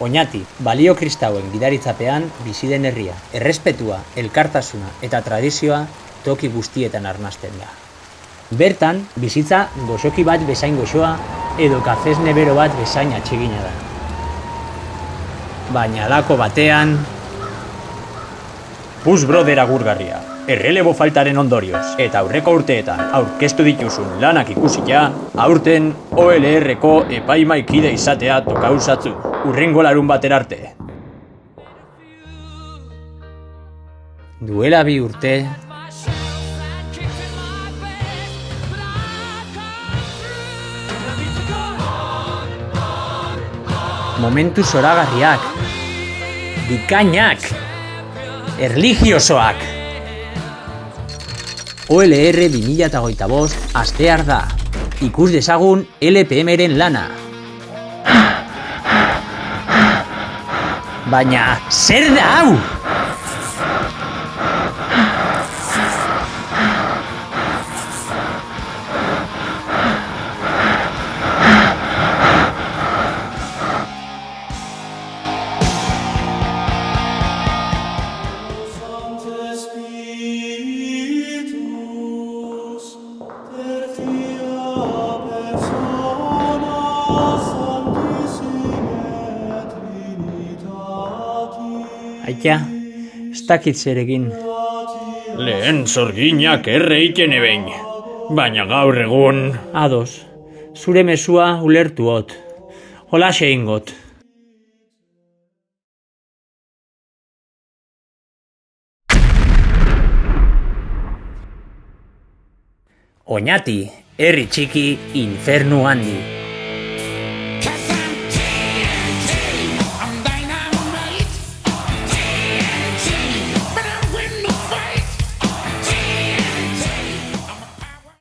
Oñati, balio kristauen gidaritzapean bizi den herria. Errespetua, elkartasuna eta tradizioa toki guztietan arnasten da. Bertan, bizitza goxoki bat bezain goxoa edo kafez nebero bat bezain atsegina da. Baina halako batean... Push Brother agurgarria, errelebo faltaren ondorioz eta aurreko urteetan aurkeztu dituzun lanak ikusita, aurten OLR-ko epaimaikide izatea tokauzatzu, hurrengo larunbatera arte. Duela 2 urte... Momentu zoragarriak, bikainak, erligiosoak. OLR 2025 hastear da. Ikus dezagun LPM-ren lana. Baina, zer da hau? Aita, ez dakit zer egin. Lehen zorginak erreiten ebein, baina gaur egun... Ados, zure mezua ulertuot. Holaxe ingot. Oñati, herri txiki, infernu handi.